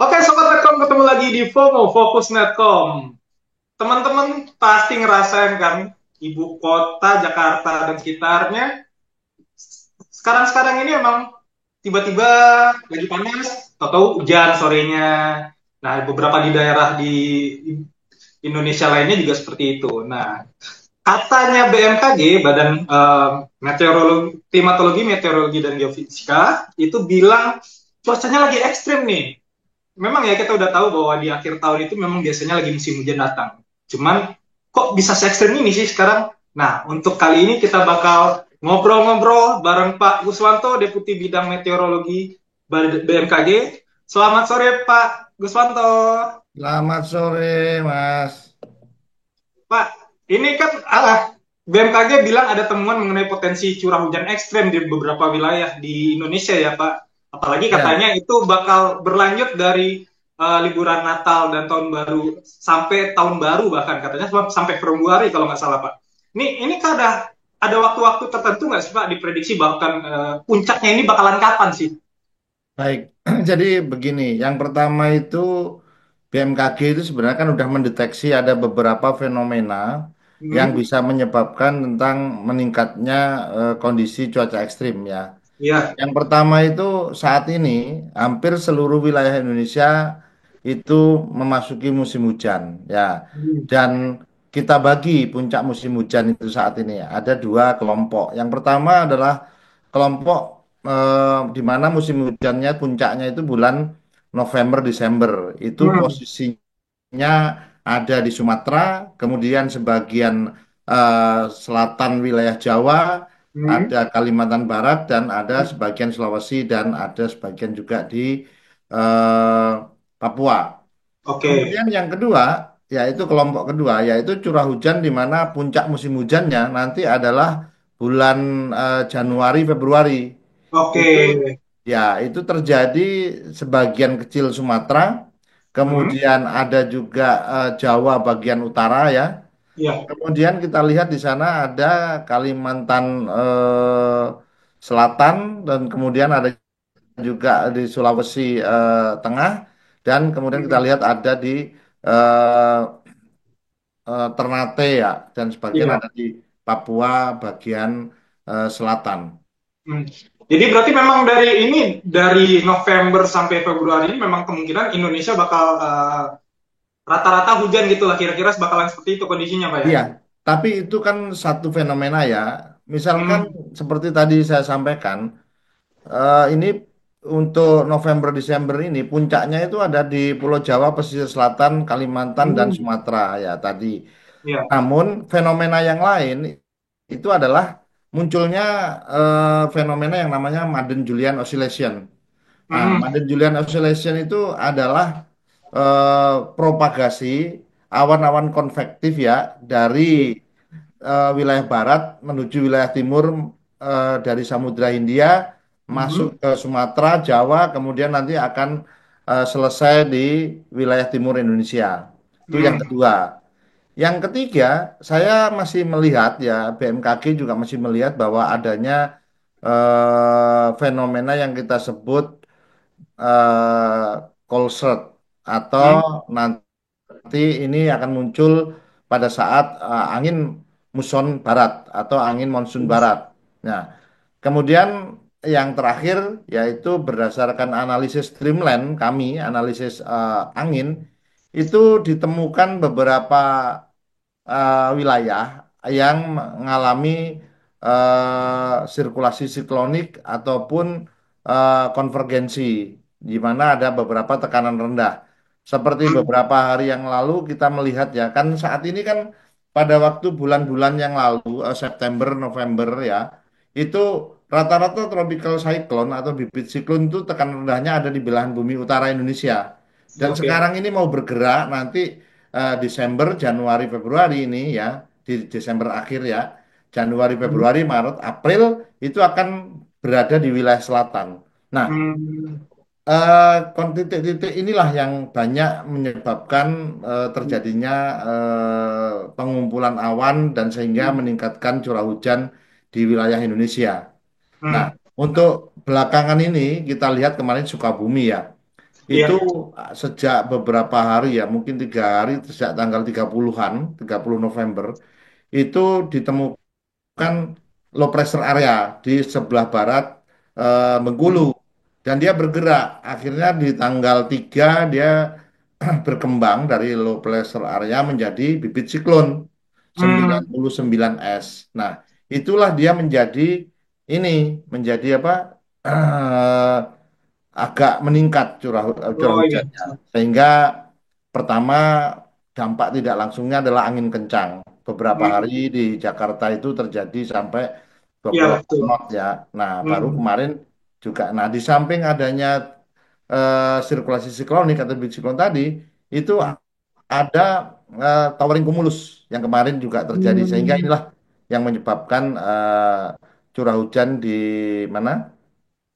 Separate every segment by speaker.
Speaker 1: Oke, Sobat Netcom, ketemu lagi di FOMO, Fokus Netcom. Teman-teman pasti ngerasain kan, ibu kota Jakarta dan sekitarnya, sekarang-sekarang ini emang tiba-tiba lagi panas, atau hujan sorenya. Nah, beberapa di daerah di Indonesia lainnya juga seperti itu. Nah, katanya BMKG, Badan Meteorologi, Klimatologi, Meteorologi, dan Geofisika, itu bilang cuacanya lagi ekstrim nih. Memang ya kita udah tahu bahwa di akhir tahun itu memang biasanya lagi musim hujan datang. Cuman kok bisa se ekstrim ini sih sekarang? Nah, untuk kali ini kita bakal ngobrol-ngobrol bareng Pak Guswanto, Deputi Bidang Meteorologi BMKG. Selamat sore Pak Guswanto.
Speaker 2: Selamat sore, Mas.
Speaker 1: Pak, ini kan BMKG bilang ada temuan mengenai potensi curah hujan ekstrem di beberapa wilayah di Indonesia ya Pak. Apalagi
Speaker 2: Ya,
Speaker 1: katanya itu bakal berlanjut dari liburan Natal dan Tahun Baru sampai Tahun Baru bahkan katanya sampai Februari kalau nggak salah Pak. Ini kan ada waktu-waktu tertentu nggak sih Pak diprediksi bahkan puncaknya ini bakalan kapan sih?
Speaker 2: baik. Jadi begini, yang pertama itu BMKG itu sebenarnya kan udah mendeteksi ada beberapa fenomena yang
Speaker 1: Hmm,
Speaker 2: bisa menyebabkan tentang meningkatnya kondisi cuaca ekstrim ya.
Speaker 1: iya.
Speaker 2: Yang pertama itu saat ini hampir seluruh wilayah Indonesia itu memasuki musim hujan ya.
Speaker 1: Hmm.
Speaker 2: Dan kita bagi puncak musim hujan itu saat ini ada dua kelompok. Yang pertama adalah kelompok di mana musim hujannya puncaknya itu bulan November Desember. Itu
Speaker 1: Hmm.
Speaker 2: posisinya ada di Sumatera, kemudian sebagian selatan wilayah Jawa,
Speaker 1: Hmm.
Speaker 2: ada Kalimantan Barat dan ada sebagian Sulawesi dan ada sebagian juga di eh, Papua.
Speaker 1: Oke.
Speaker 2: Kemudian yang kedua, yaitu kelompok kedua, yaitu curah hujan di mana puncak musim hujannya nanti adalah bulan Januari Februari.
Speaker 1: Oke.
Speaker 2: Itu ya itu terjadi sebagian kecil Sumatera,
Speaker 1: Hmm.
Speaker 2: kemudian ada juga Jawa bagian utara ya.
Speaker 1: Iya.
Speaker 2: Kemudian kita lihat di sana ada Kalimantan Selatan dan kemudian ada juga di Sulawesi Tengah dan kemudian kita
Speaker 1: Hmm.
Speaker 2: lihat ada di eh, Ternate ya dan sebagian
Speaker 1: Iya.
Speaker 2: ada di Papua bagian selatan.
Speaker 1: Hmm. Jadi berarti memang dari ini dari November sampai Februari ini memang kemungkinan Indonesia bakal rata-rata hujan gitu lah kira-kira bakalan seperti itu kondisinya Pak ya.
Speaker 2: Iya, tapi itu kan satu fenomena ya. Misalkan
Speaker 1: Hmm.
Speaker 2: seperti tadi saya sampaikan, ini untuk November Desember ini puncaknya itu ada di Pulau Jawa, pesisir selatan, Kalimantan dan
Speaker 1: Hmm.
Speaker 2: Sumatera ya tadi.
Speaker 1: Iya.
Speaker 2: Namun fenomena yang lain itu adalah munculnya fenomena yang namanya Madden-Julian Oscillation. Nah,
Speaker 1: Hmm.
Speaker 2: Madden-Julian Oscillation itu adalah propagasi awan-awan konvektif ya dari
Speaker 1: Iya.
Speaker 2: wilayah barat menuju wilayah timur dari Samudra Hindia masuk
Speaker 1: Hmm.
Speaker 2: ke Sumatera, Jawa, kemudian nanti akan selesai di wilayah timur Indonesia. Itu yang
Speaker 1: Hmm.
Speaker 2: kedua. Yang ketiga, saya masih melihat ya BMKG juga masih melihat bahwa adanya fenomena yang kita sebut cold surge atau
Speaker 1: Hmm.
Speaker 2: nanti ini akan muncul pada saat angin muson barat atau angin monsun barat. Nah, kemudian yang terakhir yaitu berdasarkan analisis Streamline kami, analisis angin itu ditemukan beberapa wilayah yang mengalami sirkulasi siklonik ataupun konvergensi, di mana ada beberapa tekanan rendah. Seperti
Speaker 1: Hmm.
Speaker 2: beberapa hari yang lalu kita melihat ya, kan saat ini kan pada waktu bulan-bulan yang lalu, September, November ya, itu rata-rata tropical cyclone atau bibit siklon itu tekanan rendahnya ada di belahan bumi utara Indonesia. Dan
Speaker 1: Oke.
Speaker 2: sekarang ini mau bergerak nanti Desember, Januari, Februari ini ya, di Desember akhir ya, Januari,
Speaker 1: Hmm.
Speaker 2: Februari, Maret, April itu akan berada di wilayah selatan. Nah,
Speaker 1: Hmm.
Speaker 2: titik-titik inilah yang banyak menyebabkan terjadinya pengumpulan awan dan sehingga
Speaker 1: Hmm.
Speaker 2: meningkatkan curah hujan di wilayah Indonesia. Nah,
Speaker 1: Hmm.
Speaker 2: untuk belakangan ini kita lihat kemarin Sukabumi ya. itu
Speaker 1: Iya.
Speaker 2: sejak beberapa hari ya, mungkin 3 hari, sejak tanggal 30-an, 30 November, itu ditemukan low pressure area di sebelah barat Bengkulu.
Speaker 1: Hmm.
Speaker 2: Dan dia bergerak. Akhirnya di tanggal 3 dia berkembang dari low pressure area menjadi bibit siklon
Speaker 1: Hmm.
Speaker 2: 99S. Nah, itulah dia menjadi ini, menjadi apa? Agak meningkat curah
Speaker 1: Oh iya.
Speaker 2: hujannya. Sehingga pertama dampak tidak langsungnya adalah angin kencang. Beberapa hari
Speaker 1: Hmm.
Speaker 2: di Jakarta itu terjadi sampai
Speaker 1: Iya
Speaker 2: 28
Speaker 1: betul.
Speaker 2: knot ya. Nah, baru
Speaker 1: Hmm.
Speaker 2: kemarin juga. Nah, di samping adanya sirkulasi siklonik atau siklon tadi, itu
Speaker 1: Hmm.
Speaker 2: ada towering cumulus yang kemarin juga terjadi. Sehingga
Speaker 1: Hmm.
Speaker 2: inilah yang menyebabkan curah hujan di mana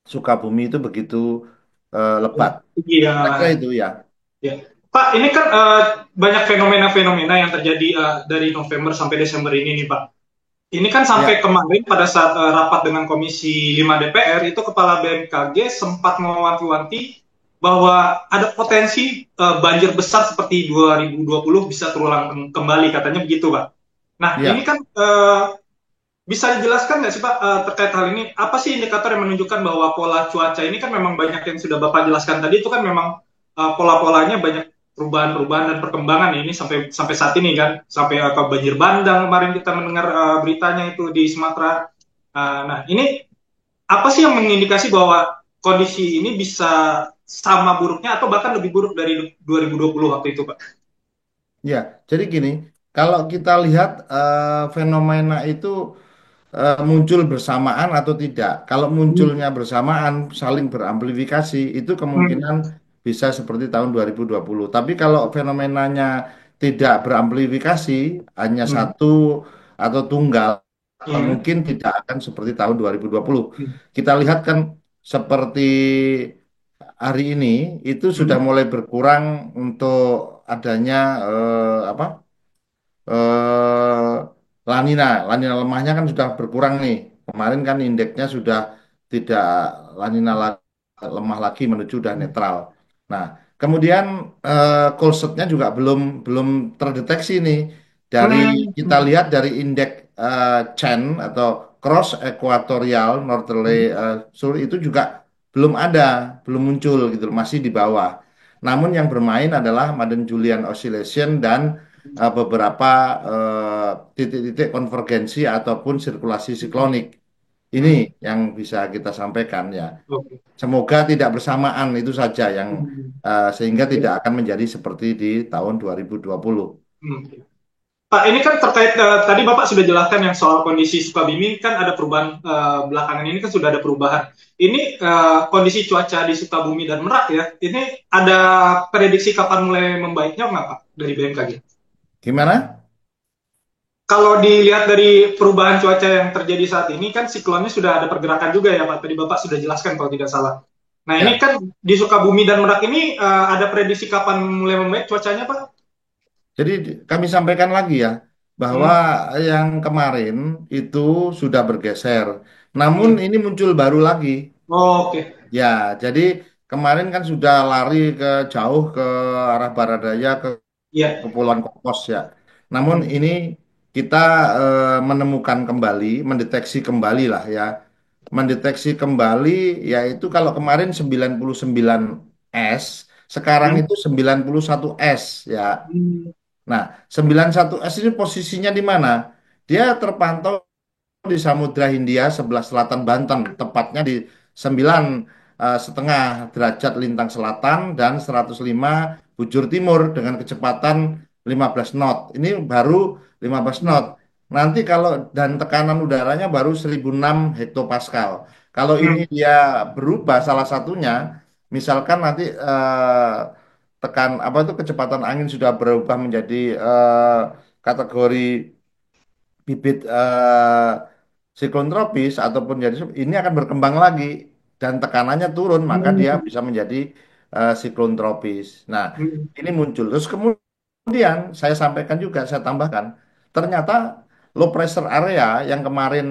Speaker 2: Sukabumi itu begitu lebat.
Speaker 1: Iya.
Speaker 2: Kira-kira itu ya.
Speaker 1: Ya. Pak, ini kan banyak fenomena-fenomena yang terjadi dari November sampai Desember ini nih, Pak. Ini kan sampai
Speaker 2: Ya,
Speaker 1: kemarin pada saat rapat dengan Komisi 5 DPR, itu Kepala BMKG sempat mewanti-wanti bahwa ada potensi banjir besar seperti 2020 bisa terulang kembali, katanya begitu, Pak. Nah, ini
Speaker 2: ya.
Speaker 1: kan bisa dijelaskan nggak sih Pak terkait hal ini? Apa sih indikator yang menunjukkan bahwa pola cuaca ini kan memang banyak yang sudah Bapak jelaskan tadi itu kan memang pola-polanya banyak perubahan-perubahan dan perkembangan ini sampai sampai saat ini kan sampai ke banjir bandang kemarin kita mendengar beritanya itu di Sumatera. Nah ini apa sih yang mengindikasi bahwa kondisi ini bisa sama buruknya atau bahkan lebih buruk dari 2020 waktu itu Pak?
Speaker 2: Ya, jadi gini, kalau kita lihat fenomena itu muncul bersamaan atau tidak. Kalau
Speaker 1: Hmm.
Speaker 2: munculnya bersamaan, saling beramplifikasi, itu
Speaker 1: Hmm.
Speaker 2: kemungkinan bisa seperti tahun 2020. Tapi kalau fenomenanya tidak beramplifikasi, hanya
Speaker 1: Hmm.
Speaker 2: satu atau tunggal,
Speaker 1: Iya.
Speaker 2: mungkin tidak akan seperti tahun 2020.
Speaker 1: Hmm.
Speaker 2: Kita lihat kan seperti hari ini itu sudah
Speaker 1: Hmm.
Speaker 2: mulai berkurang untuk adanya apa eh lanina, lanina lemahnya kan sudah berkurang nih. Kemarin kan indeksnya sudah tidak lanina lemah lagi menuju udah netral. Nah, kemudian cold surtnya juga belum belum terdeteksi nih. Dari
Speaker 1: Hmm.
Speaker 2: kita
Speaker 1: Hmm.
Speaker 2: lihat dari indeks CHAN atau cross equatorial northerly
Speaker 1: Hmm.
Speaker 2: sur itu juga belum ada, belum muncul gitu, masih di bawah. Namun yang bermain adalah Madden-Julian Oscillation dan beberapa titik-titik konvergensi ataupun sirkulasi siklonik. Ini
Speaker 1: Hmm.
Speaker 2: yang bisa kita sampaikan ya.
Speaker 1: Oke.
Speaker 2: Semoga tidak bersamaan itu saja yang
Speaker 1: Hmm.
Speaker 2: sehingga
Speaker 1: Oke.
Speaker 2: tidak akan menjadi seperti di tahun 2020.
Speaker 1: Hmm. Pak, ini kan terkait tadi Bapak sudah jelaskan yang soal kondisi Sukabumi kan ada perubahan belakangan ini kan sudah ada perubahan. Ini kondisi cuaca di Sukabumi dan Merak ya. Ini ada prediksi kapan mulai membaiknya nggak Pak dari BMKG?
Speaker 2: Gimana?
Speaker 1: Kalau dilihat dari perubahan cuaca yang terjadi saat ini kan siklonnya sudah ada pergerakan juga ya Pak. Tadi Bapak sudah jelaskan kalau tidak salah. Nah ini
Speaker 2: Ya.
Speaker 1: kan di Sukabumi dan Merak ini ada prediksi kapan mulai membaik cuacanya Pak?
Speaker 2: Jadi kami sampaikan lagi ya bahwa
Speaker 1: Hmm.
Speaker 2: yang kemarin itu sudah bergeser. Namun
Speaker 1: Hmm.
Speaker 2: ini muncul baru lagi.
Speaker 1: Oh, oke.
Speaker 2: Ya, jadi kemarin kan sudah lari ke jauh ke arah barat daya ke
Speaker 1: Iya.
Speaker 2: Kepulauan Kopos ya. Namun
Speaker 1: Hmm.
Speaker 2: ini kita menemukan kembali, mendeteksi kembali lah ya. Mendeteksi kembali yaitu kalau kemarin 99 S, sekarang
Speaker 1: Hmm.
Speaker 2: itu 91 S ya.
Speaker 1: Hmm.
Speaker 2: Nah, 91 S ini posisinya di mana? Dia terpantau di Samudra Hindia sebelah selatan Banten, tepatnya di 9,5 derajat lintang selatan dan 105 bujur timur dengan kecepatan 15 knot. Ini baru 15 knot.
Speaker 1: Hmm.
Speaker 2: Nanti kalau dan tekanan udaranya baru 1006 hektopascal. Kalau ini
Speaker 1: Hmm.
Speaker 2: dia berubah salah satunya, misalkan nanti apa itu kecepatan angin sudah berubah menjadi kategori bibit siklon tropis ataupun jadi ini akan berkembang lagi dan tekanannya turun maka dia
Speaker 1: Hmm.
Speaker 2: bisa menjadi siklon tropis. Nah,
Speaker 1: Hmm.
Speaker 2: ini muncul terus kemudian saya sampaikan juga saya tambahkan ternyata low pressure area yang kemarin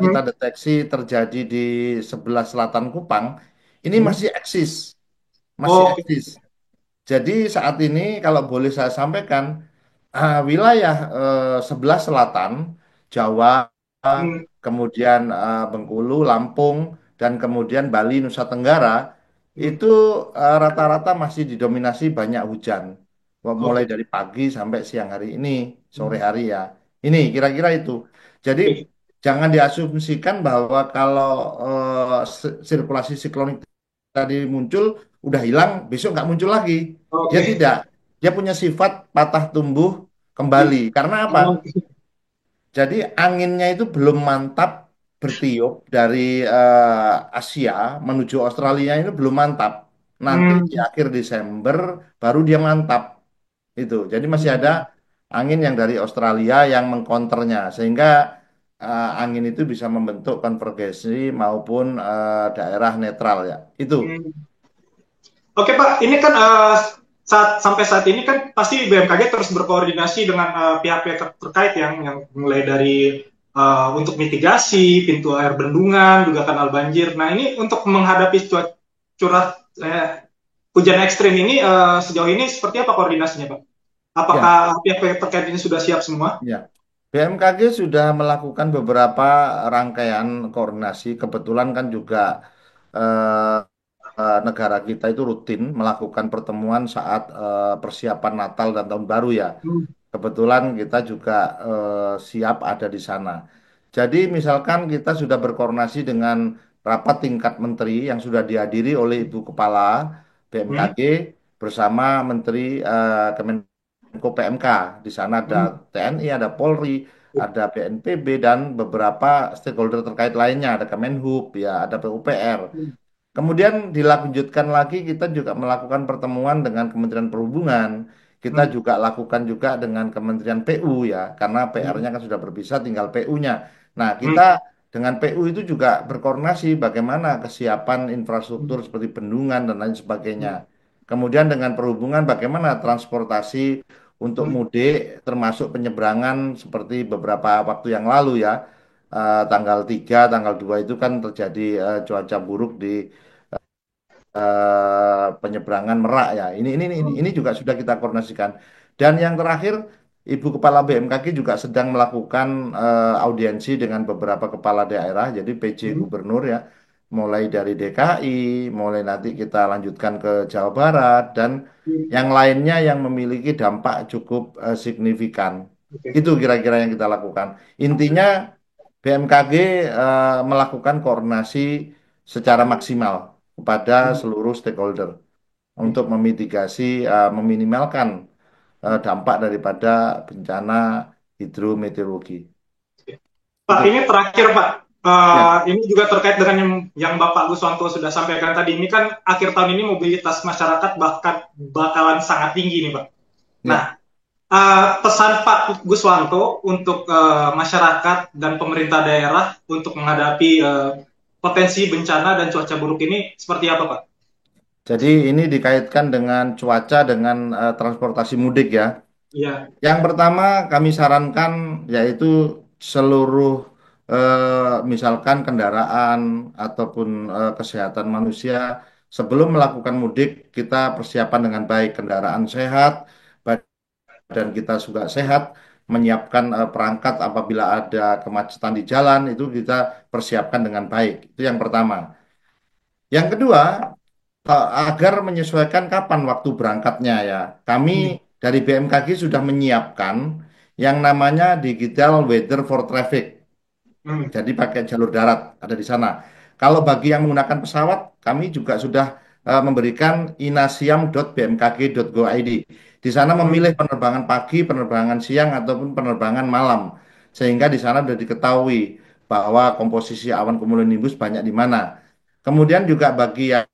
Speaker 2: kita
Speaker 1: Hmm.
Speaker 2: deteksi terjadi di sebelah selatan Kupang ini
Speaker 1: Hmm.
Speaker 2: masih eksis masih
Speaker 1: Oh,
Speaker 2: eksis. Jadi saat ini kalau boleh saya sampaikan, wilayah sebelah selatan, Jawa,
Speaker 1: hmm,
Speaker 2: kemudian Bengkulu, Lampung, dan kemudian Bali, Nusa Tenggara,
Speaker 1: hmm,
Speaker 2: itu rata-rata masih didominasi banyak hujan. Mulai
Speaker 1: oke.
Speaker 2: dari pagi sampai siang hari ini, sore
Speaker 1: Hmm,
Speaker 2: hari ya. Ini kira-kira itu. Jadi
Speaker 1: oke.
Speaker 2: jangan diasumsikan bahwa kalau sirkulasi siklonik tadi muncul, udah hilang, besok nggak muncul lagi. Dia
Speaker 1: Oke.
Speaker 2: tidak. Dia punya sifat patah tumbuh kembali. Karena apa?
Speaker 1: Oke.
Speaker 2: Jadi anginnya itu belum mantap bertiup dari Asia menuju Australia ini belum mantap. Nanti di
Speaker 1: Hmm,
Speaker 2: akhir Desember baru dia mantap itu. Jadi masih ada
Speaker 1: hmm,
Speaker 2: angin yang dari Australia yang mengkonternya sehingga angin itu bisa membentuk konvergensi maupun daerah netral ya. Itu.
Speaker 1: hmm. Oke Pak, ini kan sampai saat ini kan pasti BMKG terus berkoordinasi dengan pihak-pihak terkait yang mulai dari untuk mitigasi pintu air bendungan juga kanal banjir. Nah ini untuk menghadapi curah hujan ekstrim ini sejauh ini seperti apa koordinasinya Pak?
Speaker 2: Ya.
Speaker 1: Apakah pihak-pihak terkait ini sudah siap semua?
Speaker 2: Ya, BMKG sudah melakukan beberapa rangkaian koordinasi. Kebetulan kan juga eh, negara kita itu rutin melakukan pertemuan saat persiapan Natal dan Tahun Baru ya.
Speaker 1: Hmm,
Speaker 2: Kebetulan kita juga siap ada di sana. Jadi misalkan kita sudah berkoordinasi dengan rapat tingkat menteri yang sudah dihadiri oleh Ibu Kepala
Speaker 1: hmm,
Speaker 2: BMKG bersama Menteri Menko PMK. Di sana ada
Speaker 1: hmm,
Speaker 2: TNI, ada Polri, ada BNPB dan beberapa stakeholder terkait lainnya, ada Kemenhub, ya, ada PUPR.
Speaker 1: hmm,
Speaker 2: Kemudian dilanjutkan lagi kita juga melakukan pertemuan dengan Kementerian Perhubungan. Kita
Speaker 1: hmm,
Speaker 2: juga lakukan juga dengan Kementerian PU ya, karena
Speaker 1: hmm,
Speaker 2: PR-nya kan sudah berpisah, tinggal PU-nya. Nah, kita
Speaker 1: hmm,
Speaker 2: dengan PU itu juga berkoordinasi bagaimana kesiapan infrastruktur
Speaker 1: hmm,
Speaker 2: seperti bendungan dan lain sebagainya.
Speaker 1: hmm,
Speaker 2: Kemudian dengan perhubungan bagaimana transportasi untuk
Speaker 1: hmm,
Speaker 2: mudik termasuk penyeberangan seperti beberapa waktu yang lalu ya. Tanggal 3, tanggal 2 itu kan terjadi cuaca buruk di penyeberangan Merak ya. Ini
Speaker 1: hmm,
Speaker 2: juga sudah kita koordinasikan. Dan yang terakhir, Ibu Kepala BMKG juga sedang melakukan audiensi dengan beberapa kepala daerah, jadi PJ
Speaker 1: hmm,
Speaker 2: Gubernur ya, mulai dari DKI, mulai nanti kita lanjutkan ke Jawa Barat dan
Speaker 1: hmm.
Speaker 2: yang lainnya yang memiliki dampak cukup signifikan.
Speaker 1: Oke.
Speaker 2: Itu kira-kira yang kita lakukan. Intinya BMKG melakukan koordinasi secara maksimal kepada
Speaker 1: Hmm,
Speaker 2: seluruh stakeholder untuk
Speaker 1: hmm.
Speaker 2: memitigasi, meminimalkan dampak daripada bencana hidrometeorologi.
Speaker 1: Pak,
Speaker 2: Itu,
Speaker 1: ini terakhir Pak.
Speaker 2: ya.
Speaker 1: Ini juga terkait dengan yang Bapak Guswanto sudah sampaikan tadi. Ini kan akhir tahun ini mobilitas masyarakat bahkan bakalan sangat tinggi nih Pak. Nah,
Speaker 2: Ya,
Speaker 1: pesan Pak Guswanto untuk masyarakat dan pemerintah daerah untuk menghadapi potensi bencana dan cuaca buruk ini seperti apa Pak?
Speaker 2: jadi ini dikaitkan dengan cuaca dengan transportasi mudik ya.
Speaker 1: Iya.
Speaker 2: Yang pertama kami sarankan yaitu seluruh misalkan kendaraan ataupun kesehatan manusia sebelum melakukan mudik kita persiapan dengan baik kendaraan sehat, badan kita juga sehat, menyiapkan perangkat apabila ada kemacetan di jalan itu kita persiapkan dengan baik. Itu yang pertama. Yang kedua, agar menyesuaikan kapan waktu berangkatnya ya. Kami
Speaker 1: Hmm,
Speaker 2: dari BMKG sudah menyiapkan yang namanya Digital Weather for Traffic.
Speaker 1: hmm,
Speaker 2: Jadi pakai jalur darat ada di sana. Kalau bagi yang menggunakan pesawat, kami juga sudah memberikan inasiam.bmkg.go.id. Di sana memilih
Speaker 1: hmm,
Speaker 2: penerbangan pagi, penerbangan siang ataupun penerbangan malam. Sehingga di sana sudah diketahui bahwa komposisi awan cumulonimbus banyak di mana. Kemudian juga bagi yang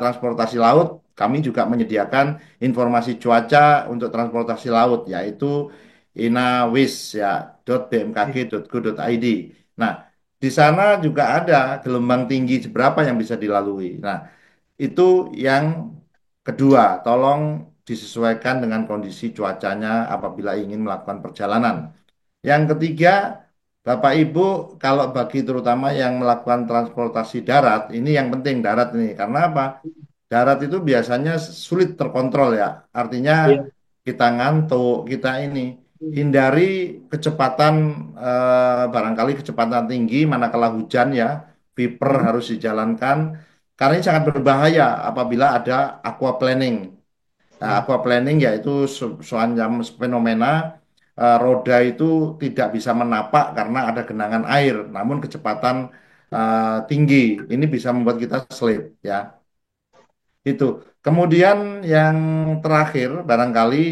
Speaker 2: transportasi laut, kami juga menyediakan informasi cuaca untuk transportasi laut, yaitu inawis ya .bmkg.go.id. Nah, di sana juga ada gelombang tinggi seberapa yang bisa dilalui. Nah, itu yang kedua, tolong disesuaikan dengan kondisi cuacanya apabila ingin melakukan perjalanan. Yang ketiga, Bapak Ibu, kalau bagi terutama yang melakukan transportasi darat, ini yang penting darat ini. Karena apa? darat itu biasanya sulit terkontrol ya. Artinya
Speaker 1: Iya.
Speaker 2: kita ngantuk, kita ini
Speaker 1: Hmm.
Speaker 2: hindari kecepatan barangkali kecepatan tinggi manakala hujan ya, viper
Speaker 1: Hmm.
Speaker 2: harus dijalankan karena ini sangat berbahaya apabila ada aquaplaning. Nah,
Speaker 1: Hmm.
Speaker 2: aquaplaning yaitu semacam fenomena roda itu tidak bisa menapak karena ada genangan air, namun kecepatan tinggi. Ini bisa membuat kita slip ya. Itu. Kemudian yang terakhir, barangkali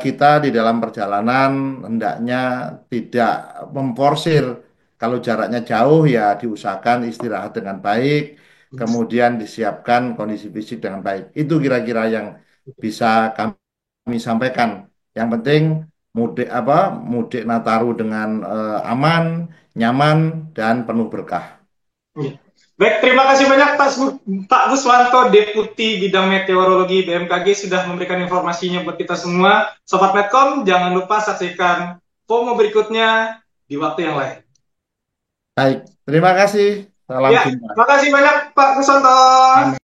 Speaker 2: kita di dalam perjalanan hendaknya tidak memforsir. Kalau jaraknya jauh ya diusahakan istirahat dengan baik, kemudian disiapkan kondisi fisik dengan baik. Itu kira-kira yang bisa kami sampaikan. Yang penting mudik apa mudik Nataru dengan aman, nyaman dan penuh berkah.
Speaker 1: Iya. Baik, terima kasih banyak Pak Guswanto, Deputi Bidang Meteorologi BMKG sudah memberikan informasinya buat kita semua. Sobat Medcom, jangan lupa saksikan FOMO berikutnya di waktu yang lain.
Speaker 2: Baik, terima kasih. Salam
Speaker 1: Ya,
Speaker 2: jumpa.
Speaker 1: terima kasih banyak Pak Guswanto.
Speaker 2: Amin.